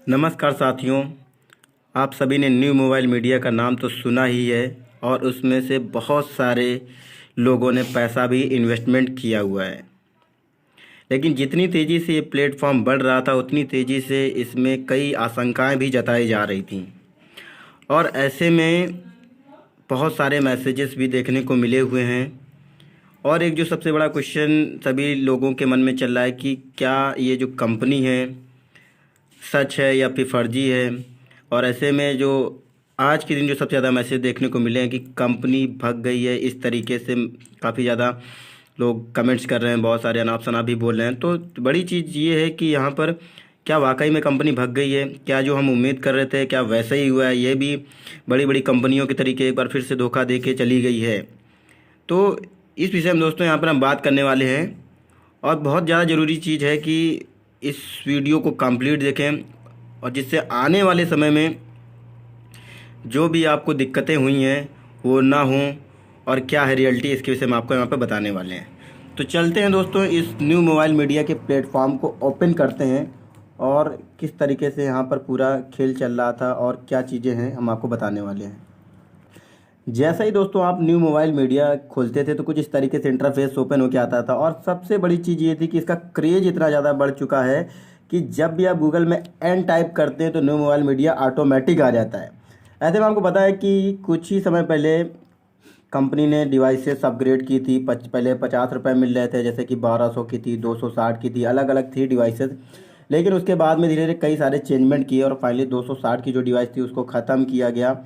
नमस्कार साथियों। आप सभी ने न्यू मोबाइल मीडिया का नाम तो सुना ही है और उसमें से बहुत सारे लोगों ने पैसा भी इन्वेस्टमेंट किया हुआ है। लेकिन जितनी तेज़ी से ये प्लेटफॉर्म बढ़ रहा था उतनी तेज़ी से इसमें कई आशंकाएं भी जताई जा रही थी और ऐसे में बहुत सारे मैसेजेस भी देखने को मिले हुए हैं। और एक जो सबसे बड़ा क्वेश्चन सभी लोगों के मन में चल रहा है कि क्या ये जो कंपनी है सच है या फिर फर्जी है। और ऐसे में जो आज के दिन जो सबसे ज़्यादा मैसेज देखने को मिले हैं कि कंपनी भग गई है, इस तरीके से काफ़ी ज़्यादा लोग कमेंट्स कर रहे हैं, बहुत सारे अनाप शनाप भी बोल रहे हैं। तो बड़ी चीज़ ये है कि यहाँ पर क्या वाकई में कंपनी भग गई है, क्या जो हम उम्मीद कर रहे थे क्या वैसा ही हुआ है। ये भी बड़ी बड़ी कंपनियों के तरीके एक बार फिर से धोखा दे के चली गई है। तो इस विषय में दोस्तों यहाँ पर हम बात करने वाले हैं और बहुत ज़्यादा ज़रूरी चीज़ है कि इस वीडियो को कंप्लीट देखें और जिससे आने वाले समय में जो भी आपको दिक्कतें हुई हैं वो ना हों और क्या है रियलिटी, इसके विषय में आपको यहाँ पे बताने वाले हैं। तो चलते हैं दोस्तों, इस न्यू मोबाइल मीडिया के प्लेटफॉर्म को ओपन करते हैं और किस तरीके से यहाँ पर पूरा खेल चल रहा था और क्या चीज़ें हैं हम आपको बताने वाले हैं। जैसा ही दोस्तों आप न्यू मोबाइल मीडिया खोलते थे तो कुछ इस तरीके से इंटरफेस ओपन होकर आता था और सबसे बड़ी चीज़ ये थी कि इसका क्रेज इतना ज़्यादा बढ़ चुका है कि जब भी आप गूगल में एन टाइप करते हैं तो न्यू मोबाइल मीडिया ऑटोमेटिक आ जाता है। ऐसे में आपको पता है कि कुछ ही समय पहले कंपनी ने डिवाइसेस अपग्रेड की थी। पहले 50 रुपये मिल रहे थे, जैसे कि 1200 की थी, 260 की थी, अलग अलग थी डिवाइसेस। लेकिन उसके बाद में धीरे धीरे कई सारे चेंजमेंट किए और फाइनली 260 की जो डिवाइस थी उसको ख़त्म किया गया।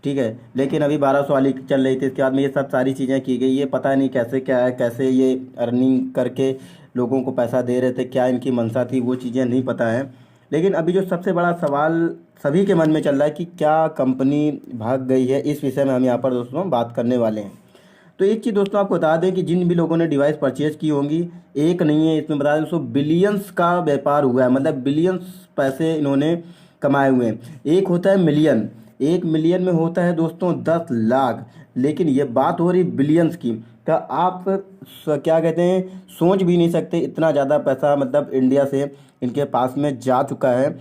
ठीक है, लेकिन अभी 1200 वाली चल रही थी। इसके बाद में ये सब सारी चीज़ें की गई। ये पता नहीं कैसे क्या है, कैसे ये अर्निंग करके लोगों को पैसा दे रहे थे, क्या इनकी मंशा थी, वो चीज़ें नहीं पता है। लेकिन अभी जो सबसे बड़ा सवाल सभी के मन में चल रहा है कि क्या कंपनी भाग गई है, इस विषय में हम यहाँ पर दोस्तों बात करने वाले हैं। तो एक चीज़ दोस्तों आपको बता दें कि जिन भी लोगों ने डिवाइस परचेज की होंगी, एक नहीं है, इसमें बता दें दोस्तों बिलियंस का व्यापार हुआ है। मतलब बिलियंस पैसे इन्होंने कमाए हुए हैं। एक होता है मिलियन, 1 मिलियन में होता है दोस्तों 10 लाख, लेकिन ये बात हो रही बिलियंस की। क्या आप क्या कहते हैं, सोच भी नहीं सकते इतना ज़्यादा पैसा मतलब इंडिया से इनके पास में जा चुका है।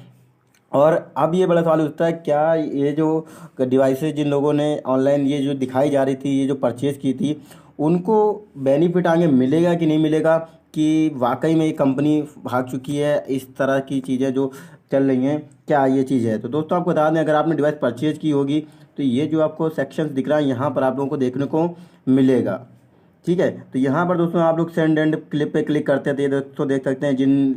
और अब ये बड़ा सवाल उठता है, क्या ये जो डिवाइसेज जिन लोगों ने ऑनलाइन ये जो दिखाई जा रही थी, ये जो परचेज़ की थी, उनको बेनिफिट आगे मिलेगा कि नहीं मिलेगा, कि वाकई में ये कंपनी भाग चुकी है, इस तरह की चीज़ें जो चल रही हैं क्या ये चीज़ है। तो दोस्तों आपको बता दें, अगर आपने डिवाइस परचेज़ की होगी तो ये जो आपको सेक्शंस दिख रहा है यहाँ पर आप लोगों को देखने को मिलेगा। ठीक है, तो यहाँ पर दोस्तों आप लोग सेंड एंड क्लिप पे क्लिक करते थे, दोस्तों देख सकते हैं जिन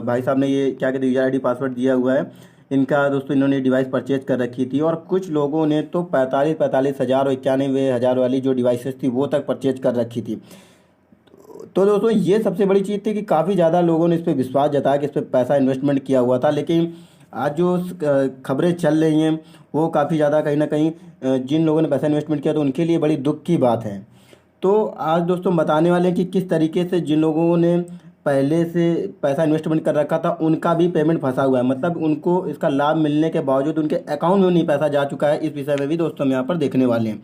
भाई साहब ने ये क्या कहते हैं यूजर आईडी पासवर्ड दिया हुआ है, इनका दोस्तों इन्होंने डिवाइस परचेज कर रखी थी। और कुछ लोगों ने तो 45 हज़ार और 91 हज़ार वाली जो डिवाइसेस थी वो तक परचेज कर रखी थी। तो दोस्तों ये सबसे बड़ी चीज़ थी कि काफ़ी ज़्यादा लोगों ने इस पर विश्वास जताया कि इस पर पैसा इन्वेस्टमेंट किया हुआ था। लेकिन आज जो खबरें चल रही हैं वो काफ़ी ज़्यादा कहीं ना कहीं जिन लोगों ने पैसा इन्वेस्टमेंट किया तो उनके लिए बड़ी दुख की बात है। तो आज दोस्तों बताने वाले हैं कि किस तरीके से जिन लोगों ने पहले से पैसा इन्वेस्टमेंट कर रखा था उनका भी पेमेंट फंसा हुआ है, मतलब उनको इसका लाभ मिलने के बावजूद उनके अकाउंट में नहीं पैसा जा चुका है। इस विषय में भी दोस्तों हम यहाँ पर देखने वाले हैं।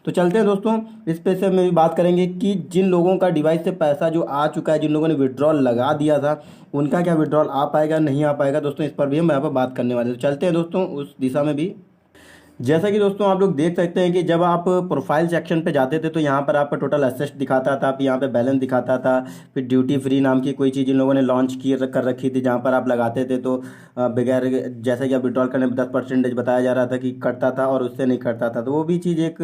तो चलते हैं दोस्तों, इस विषय में भी बात करेंगे कि जिन लोगों का डिवाइस से पैसा जो आ चुका है, जिन लोगों ने विड्रॉल लगा दिया था, उनका क्या विड्रॉल आ पाएगा नहीं आ पाएगा दोस्तों, इस पर भी हम यहाँ पर बात करने वाले हैं। तो चलते हैं दोस्तों उस दिशा में भी। जैसा कि दोस्तों आप लोग देख सकते हैं कि जब आप प्रोफाइल सेक्शन पे जाते थे तो यहाँ पर आपका टोटल असेट्स दिखाता था, आप यहाँ पे बैलेंस दिखाता था। फिर ड्यूटी फ्री नाम की कोई चीज़ इन लोगों ने लॉन्च की कर रखी थी, जहाँ पर आप लगाते थे तो बगैर जैसे कि आप विड्रॉल करने पर 10% बताया जा रहा था कि कटता था और उससे नहीं कटता था। तो वो भी चीज़ एक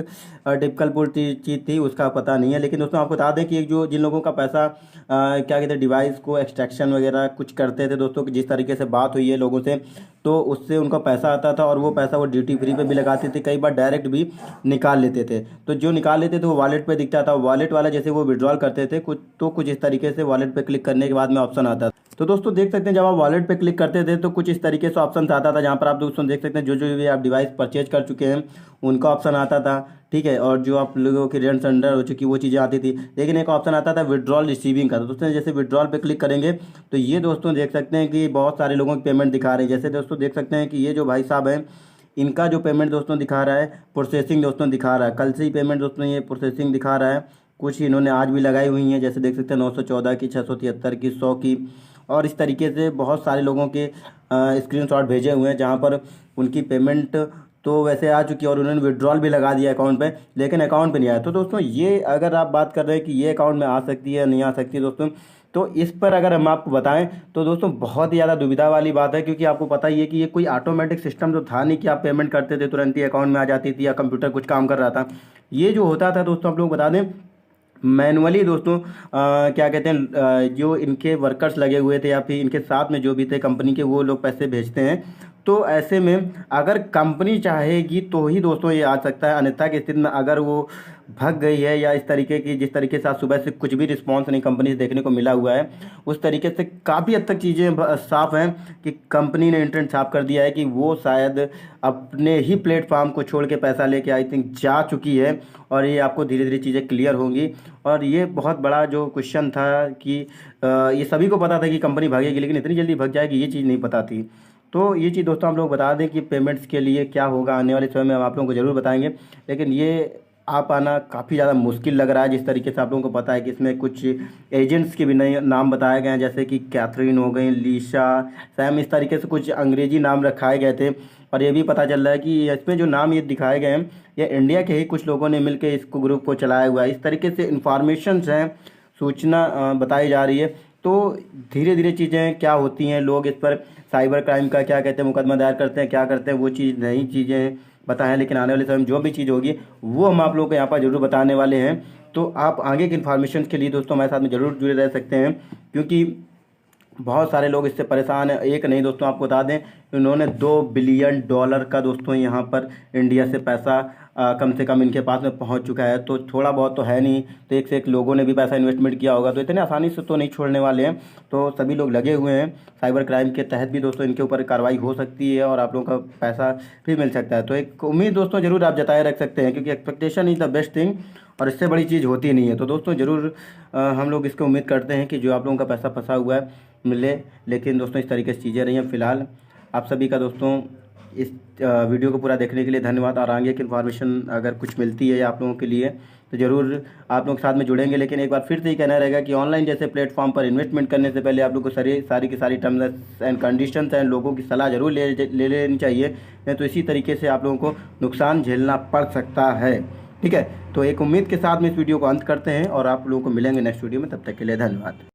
डिफिकल्ट चीज़ थी, उसका पता नहीं है। लेकिन दोस्तों आपको बता दें कि एक जो जिन लोगों का पैसा क्या कहते हैं डिवाइस को एक्सट्रैक्शन वगैरह कुछ करते थे दोस्तों, कि जिस तरीके से बात हुई है लोगों से, तो उससे उनका पैसा आता था और वो पैसा वो ड्यूटी फ्री पे भी लगाते थे, कई बार डायरेक्ट भी निकाल लेते थे। तो जो निकाल लेते थे वो वॉलेट पे दिखता था, वॉलेट वाला जैसे वो विड्रॉल करते थे कुछ इस तरीके से वॉलेट पे क्लिक करने के बाद में ऑप्शन आता था। तो दोस्तों देख सकते हैं जब आप वॉलेट पे क्लिक करते थे तो कुछ इस तरीके से ऑप्शन आता था, जहाँ पर आप दोस्तों देख सकते हैं जो जो भी आप डिवाइस परचेज कर चुके हैं उनका ऑप्शन आता था। ठीक है, और जो आप लोगों की रेंट अंडर हो चुकी वो चीज़ें आती थी। लेकिन एक ऑप्शन आता था विड्रॉल रिसीविंग का। तो दोस्तों जैसे विड्रॉल पे क्लिक करेंगे तो ये दोस्तों देख सकते हैं कि बहुत सारे लोगों की पेमेंट दिखा रही है। जैसे दोस्तों देख सकते हैं कि ये जो भाई साहब हैं इनका जो पेमेंट दोस्तों दिखा रहा है प्रोसेसिंग दोस्तों दिखा रहा है, कल से ही पेमेंट दोस्तों ये प्रोसेसिंग दिखा रहा है। कुछ इन्होंने आज भी लगाई हुई हैं, जैसे देख सकते हैं 914 की, 673 की, 100 की और इस तरीके से बहुत सारे लोगों के स्क्रीनशॉट भेजे हुए हैं जहां पर उनकी पेमेंट तो वैसे आ चुकी है और उन्होंने विड्रॉल भी लगा दिया अकाउंट पे, लेकिन अकाउंट पे नहीं आया। तो दोस्तों ये अगर आप बात कर रहे हैं कि ये अकाउंट में आ सकती है नहीं आ सकती है दोस्तों, तो इस पर अगर हम आपको बताएं तो दोस्तों बहुत ही ज़्यादा दुविधा वाली बात है, क्योंकि आपको पता ही है कि ये कोई ऑटोमेटिक सिस्टम तो था नहीं कि आप पेमेंट करते थे तुरंत ही अकाउंट में आ जाती थी या कंप्यूटर कुछ काम कर रहा था। ये जो होता था दोस्तों, आप लोग बता दें, मैनुअली दोस्तों क्या कहते हैं, जो इनके वर्कर्स लगे हुए थे या फिर इनके साथ में जो भी थे कंपनी के, वो लोग पैसे भेजते हैं। तो ऐसे में अगर कंपनी चाहेगी तो ही दोस्तों ये आ सकता है, अन्यथा की स्थिति में अगर वो भग गई है या इस तरीके की, जिस तरीके से आज सुबह से कुछ भी रिस्पॉन्स नहीं कंपनी से देखने को मिला हुआ है, उस तरीके से काफ़ी हद तक चीज़ें साफ हैं कि कंपनी ने इंटेंट साफ कर दिया है कि वो शायद अपने ही प्लेटफॉर्म को छोड़ के पैसा लेके आई थिंक जा चुकी है। और ये आपको धीरे धीरे चीज़ें क्लियर होंगी। और ये बहुत बड़ा जो क्वेश्चन था कि ये सभी को पता था कि कंपनी भागेगी, लेकिन इतनी जल्दी भाग जाएगी ये चीज़ नहीं पता थी। तो ये चीज़ दोस्तों हम लोग बता दें कि पेमेंट्स के लिए क्या होगा आने वाले समय में, हम आप लोगों को ज़रूर बताएंगे। लेकिन ये आ पाना काफ़ी ज़्यादा मुश्किल लग रहा है। जिस तरीके से आप लोगों को पता है कि इसमें कुछ एजेंट्स के भी नए नाम बताए गए हैं, जैसे कि कैथरीन हो गई, लीशा, सैम, इस तरीके से कुछ अंग्रेजी नाम रखाए गए थे। और ये भी पता चल रहा है कि इसमें जो नाम ये दिखाए गए हैं ये इंडिया के ही कुछ लोगों ने मिलकर इसको ग्रुप को चलाया हुआ है। इस तरीके से इंफॉर्मेशंस हैं, सूचना बताई जा रही है। तो धीरे धीरे चीज़ें क्या होती हैं, लोग इस पर साइबर क्राइम का क्या कहते हैं मुकदमा दायर करते हैं, क्या करते हैं, वो चीज़ नई चीज़ें बताएं। लेकिन आने वाले समय में जो भी चीज़ होगी वो हम आप लोगों को यहाँ पर जरूर बताने वाले हैं। तो आप आगे की इन्फॉर्मेशन के लिए दोस्तों हमारे साथ में ज़रूर जुड़े रह सकते हैं, क्योंकि बहुत सारे लोग इससे परेशान हैं। एक नहीं दोस्तों, आपको बता दें इन्होंने $2 बिलियन का दोस्तों यहाँ पर इंडिया से पैसा कम से कम इनके पास में पहुँच चुका है। तो थोड़ा बहुत तो है नहीं, तो एक से एक लोगों ने भी पैसा इन्वेस्टमेंट किया होगा, तो इतने आसानी से तो नहीं छोड़ने वाले हैं। तो सभी लोग लगे हुए हैं। साइबर क्राइम के तहत भी दोस्तों इनके ऊपर कार्रवाई हो सकती है और आप लोगों का पैसा भी मिल सकता है। तो एक उम्मीद दोस्तों ज़रूर आप जताए रख सकते हैं, क्योंकि expectation is the best thing और इससे बड़ी चीज़ होती नहीं है। तो दोस्तों ज़रूर हम लोग इसको उम्मीद करते हैं कि जो आप लोगों का पैसा फंसा हुआ है मिले। लेकिन दोस्तों इस तरीके से चीज़ें रही हैं। फिलहाल आप सभी का दोस्तों इस वीडियो को पूरा देखने के लिए धन्यवाद। और आगे की इन्फॉर्मेशन अगर कुछ मिलती है आप लोगों के लिए तो ज़रूर आप लोग साथ में जुड़ेंगे। लेकिन एक बार फिर से ही कहना रहेगा कि ऑनलाइन जैसे प्लेटफॉर्म पर इन्वेस्टमेंट करने से पहले आप लोग को सारी की सारी टर्म्स एंड कंडीशंस एंड लोगों की सलाह जरूर ले लेनी चाहिए, नहीं तो इसी तरीके से आप लोगों को नुकसान झेलना पड़ सकता है। ठीक है, तो एक उम्मीद के साथ में इस वीडियो को अंत करते हैं और आप लोगों को मिलेंगे नेक्स्ट वीडियो में। तब तक के लिए धन्यवाद।